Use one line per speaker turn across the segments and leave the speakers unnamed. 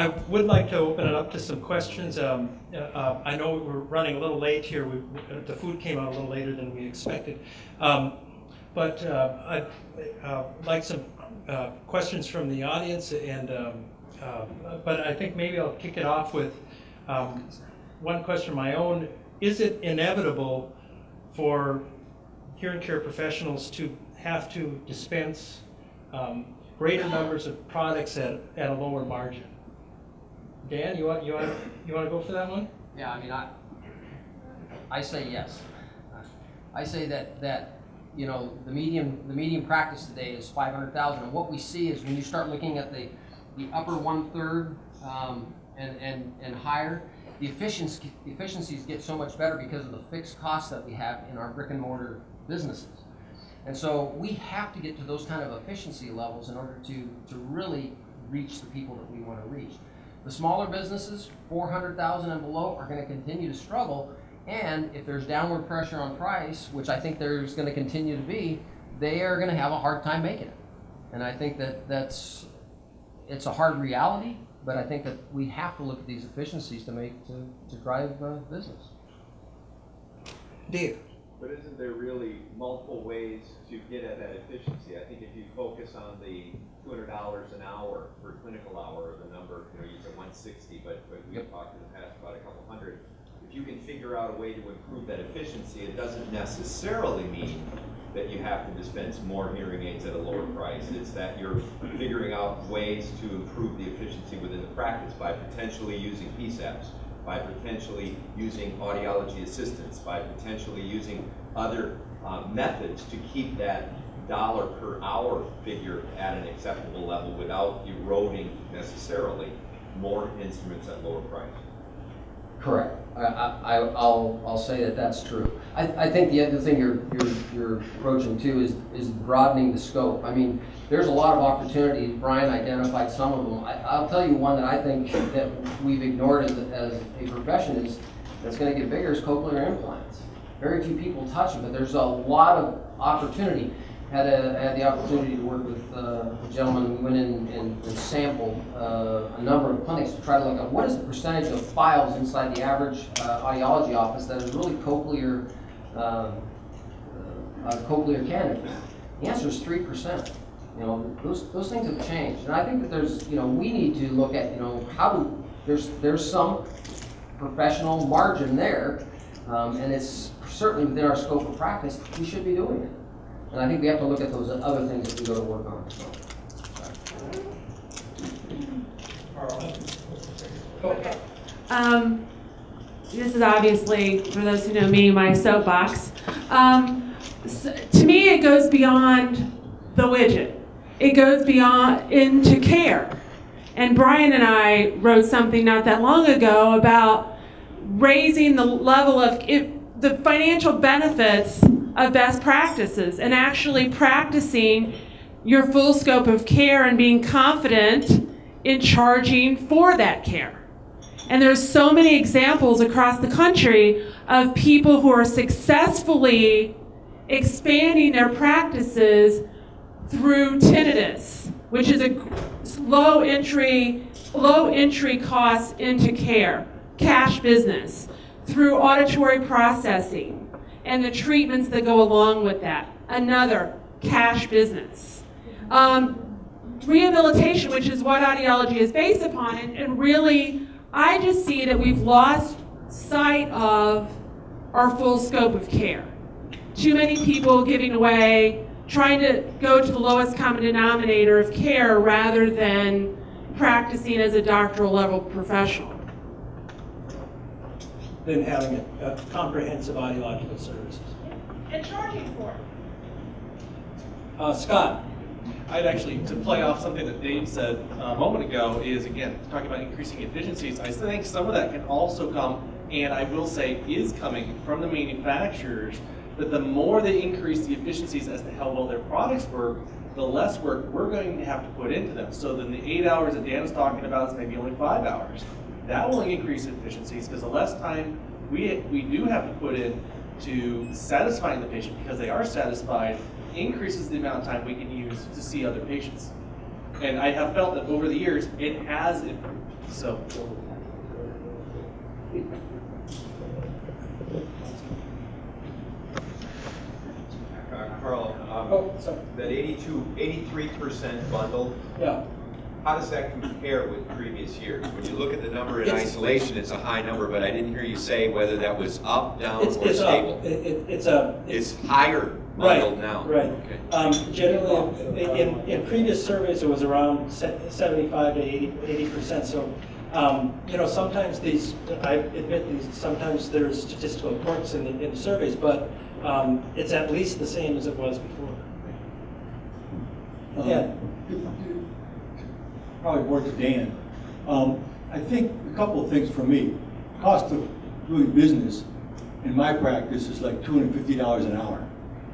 I would like to open it up to some questions. I know we're running a little late here. The food came out a little later than we expected. But I'd like some questions from the audience, and but I think maybe I'll kick it off with one question of my own. Is it inevitable for hearing care professionals to have to dispense greater numbers of products at a lower margin? Dan, you want to go for that one?
Yeah, I mean, I say yes. I say that you know, the median practice today is 500,000, and what we see is when you start looking at the upper 1/3 and higher, the efficiencies get so much better because of the fixed costs that we have in our brick and mortar businesses. And so we have to get to those kind of efficiency levels in order to really reach the people that we want to reach. The smaller businesses, 400,000 and below, are going to continue to struggle. And if there's downward pressure on price, which I think there's going to continue to be, they are going to have a hard time making it. And I think it's a hard reality, but I think that we have to look at these efficiencies to drive business.
Dave.
But isn't there really multiple ways to get at that efficiency? I think if you focus on the $200 an hour per clinical hour, the number, you know, you said 160, but we've talked in the past about a couple hundred. If you can figure out a way to improve that efficiency, it doesn't necessarily mean that you have to dispense more hearing aids at a lower price. It's that you're figuring out ways to improve the efficiency within the practice by potentially using PSAPs, by potentially using audiology assistants, by potentially using other methods to keep that dollar per hour figure at an acceptable level without eroding necessarily more instruments at lower price.
Correct. I'll say that that's true. I think the other thing you're approaching too is broadening the scope. I mean, there's a lot of opportunities. Brian identified some of them. I'll tell you one that I think that we've ignored as a profession that's going to get bigger is cochlear implants. Very few people touch them, but there's a lot of opportunity. Had the opportunity to work with a gentleman. We went in and sampled a number of clinics to try to look at what is the percentage of files inside the average audiology office that is really cochlear candidates. The answer is 3%. You know, those things have changed, and I think that there's, you know, we need to look at, you know, there's some professional margin there, and it's certainly within our scope of practice. We should be doing it. And I think we have to look at those other things that we go to work on.
Okay. This is obviously, for those who know me, my soapbox. To me, it goes beyond the widget. It goes beyond into care. And Brian and I wrote something not that long ago about raising the level of the financial benefits of best practices and actually practicing your full scope of care and being confident in charging for that care. And there's so many examples across the country of people who are successfully expanding their practices through tinnitus, which is a low entry cost into care, cash business, through auditory processing and the treatments that go along with that, another cash business. Rehabilitation, which is what audiology is based upon, and really, I just see that we've lost sight of our full scope of care. Too many people giving away, trying to go to the lowest common denominator of care rather than practicing as a doctoral level professional.
Than having a comprehensive audiological services.
And charging for
it. Scott.
I'd actually, to play off something that Dave said a moment ago, is again, talking about increasing efficiencies. I think some of that can also come, and I will say is coming from the manufacturers, that the more they increase the efficiencies as to how well their products work, the less work we're going to have to put into them. So then the 8 hours that Dan is talking about is maybe only 5 hours. That will increase efficiencies because the less time we do have to put in to satisfying the patient, because they are satisfied, increases the amount of time we can use to see other patients. And I have felt that over the years, it has improved. So.
Carl, that 83% bundle,
Yeah.
how does that compare with previous years? When you look at the number in isolation, it's a high number, but I didn't hear you say whether that was up, down, or
It's
stable.
up. It's
It's higher bundled now.
Right.
Okay.
Generally, in previous surveys, it was around 75 to 80%. So, sometimes I admit sometimes there's statistical quirks in the surveys, but it's at least the same as it was before. Yeah.
Probably more to Dan. I think a couple of things for me. Cost of doing business in my practice is like $250 an hour.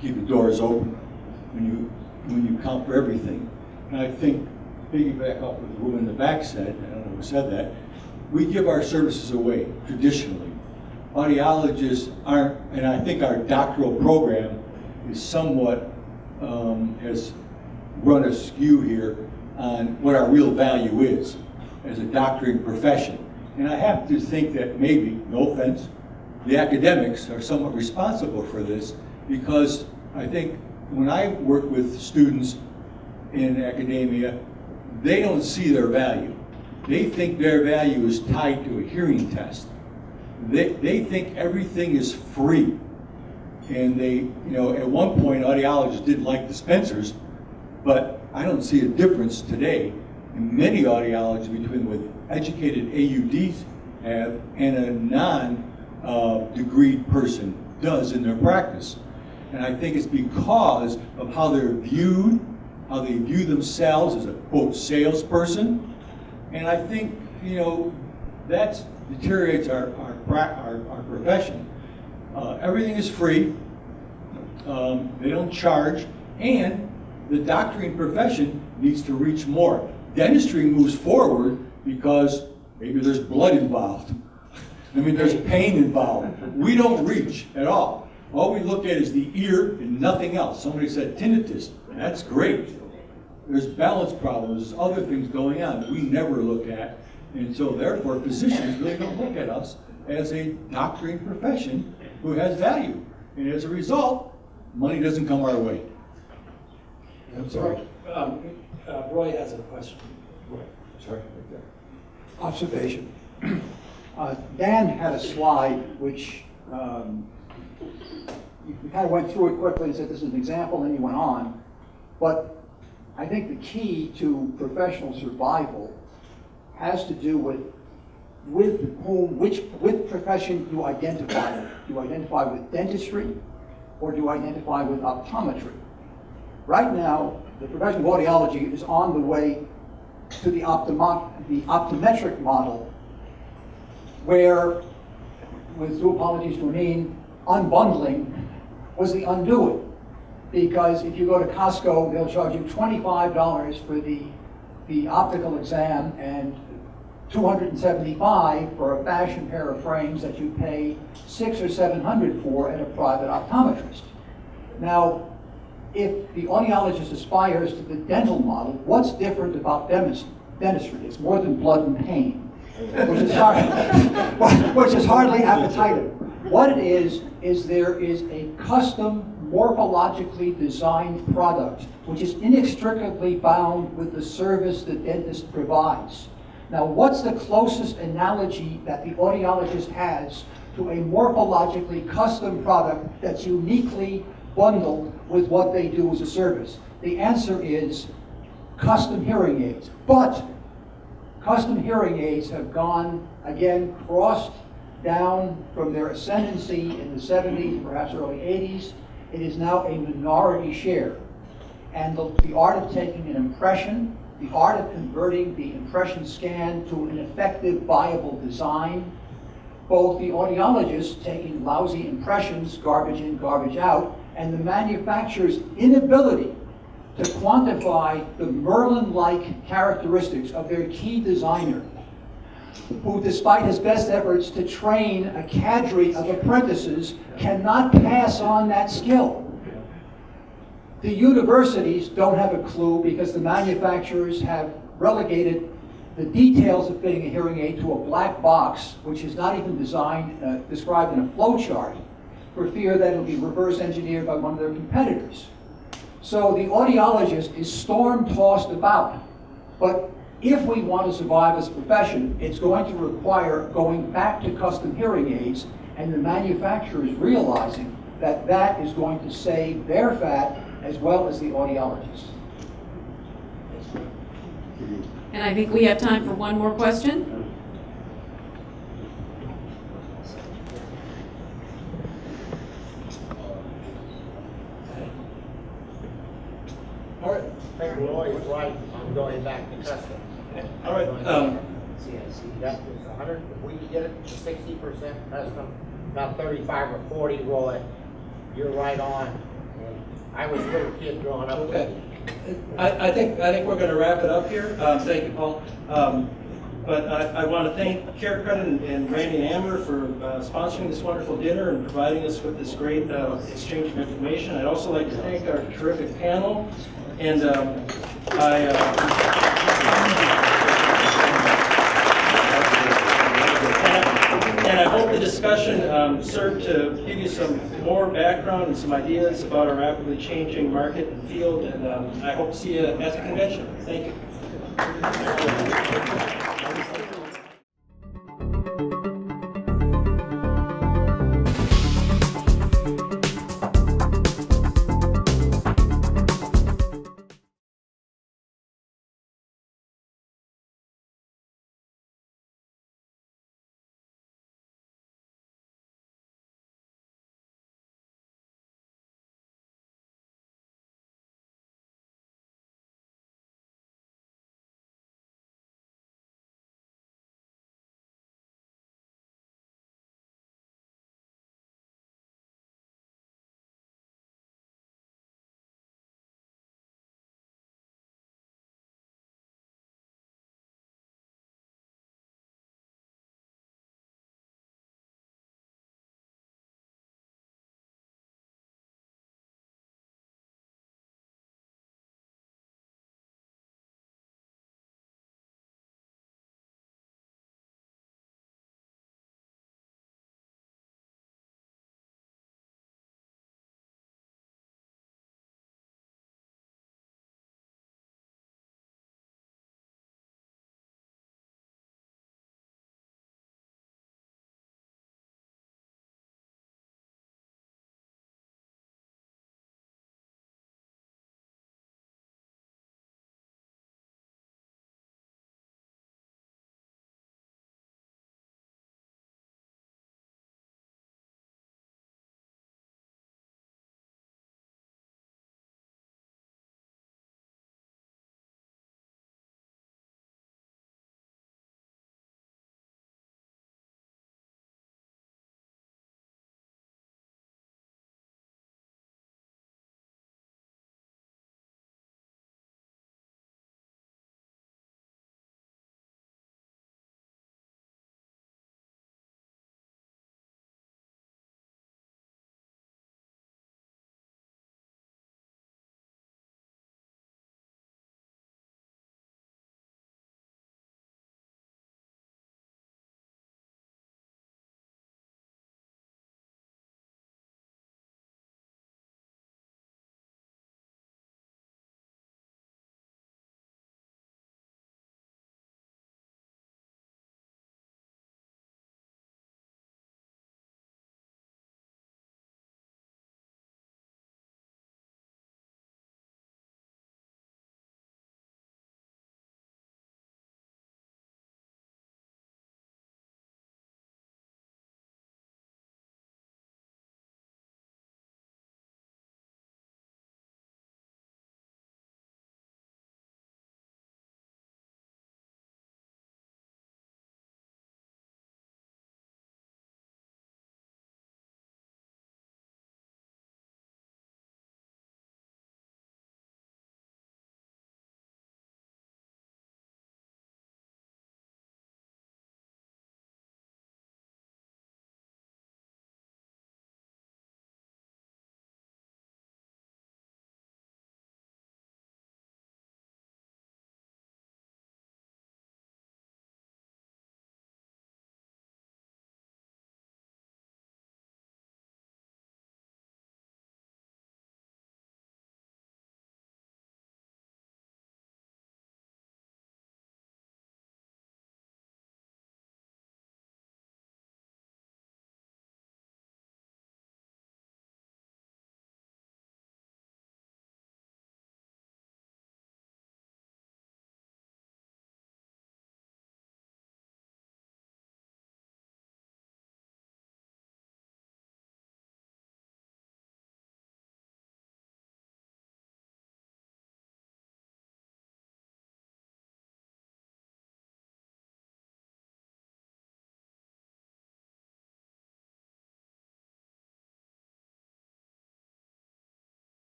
Keep the doors open when you count for everything. And I think, piggyback up what the woman in the back said, I don't know who said that, we give our services away traditionally. Audiologists aren't, and I think our doctoral program is somewhat, has run askew here on what our real value is as a doctoring profession. And I have to think that maybe, no offense, the academics are somewhat responsible for this, because I think when I work with students in academia, they don't see their value. They think their value is tied to a hearing test. They think everything is free. And they, at one point, audiologists didn't like dispensers, but I don't see a difference today in many audiologists between what educated AUDs have and a non-degreed person does in their practice. And I think it's because of how they're viewed, how they view themselves as a, quote, salesperson. And I think, that deteriorates our profession. Everything is free. They don't charge. And the doctoring profession needs to reach more. Dentistry moves forward because maybe there's blood involved. There's pain involved. We don't reach at all. All we look at is the ear and nothing else. Somebody said tinnitus. That's great. There's balance problems, there's other things going on that we never look at. And so therefore, physicians really don't look at us as a doctoring profession who has value. And as a result, money doesn't come our way. I'm sorry.
Roy has a question.
Sorry.
Observation. Dan had a slide which you kind of went through it quickly and said this is an example, and you went on. But I think the key to professional survival has to do with which profession you identify with. Do you identify with dentistry, or do you identify with optometry? Right now, the profession of audiology is on the way to the optometric model, where, with due apologies to Aneen, unbundling was the undoing. Because if you go to Costco, they'll charge you $25 for the optical exam and $275 for a fashion pair of frames that you pay $600 or $700 for at a private optometrist. Now, if the audiologist aspires to the dental model, what's different about dentistry? It's more than blood and pain, which is hardly appetitive. What it is there is a custom morphologically designed product which is inextricably bound with the service the dentist provides. Now, what's the closest analogy that the audiologist has to a morphologically custom product that's uniquely bundled with what they do as a service? The answer is custom hearing aids. But custom hearing aids have gone, again, crossed down from their ascendancy in the 70s, perhaps early 80s. It is now a minority share. And the art of taking an impression, the art of converting the impression scan to an effective, viable design, both the audiologist taking lousy impressions, garbage in, garbage out, and the manufacturer's inability to quantify the Merlin-like characteristics of their key designer, who, despite his best efforts to train a cadre of apprentices, cannot pass on that skill. The universities don't have a clue because the manufacturers have relegated the details of fitting a hearing aid to a black box, which is not even designed, described in a flow chart, for fear that it'll be reverse engineered by one of their competitors. So the audiologist is storm-tossed about. But if we want to survive as a profession, it's going to require going back to custom hearing aids, and the manufacturers realizing that that is going to save their fat as well as the audiologists.
And I think we have time for one more question.
All right.
I think Roy's right on going back to custom.
All right.
That is 100, if we could get it to 60% custom, not 35 or 40, Roy, you're right on. And I was a little kid growing up with
Okay.
it.
I think we're going to wrap it up here. Thank you, Paul. But I want to thank CareCredit and Randy and Amber for sponsoring this wonderful dinner and providing us with this great exchange of information. I'd also like to thank our terrific panel. And I hope the discussion served to give you some more background and some ideas about our rapidly changing market and field. And I hope to see you at the convention. Thank you.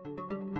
you.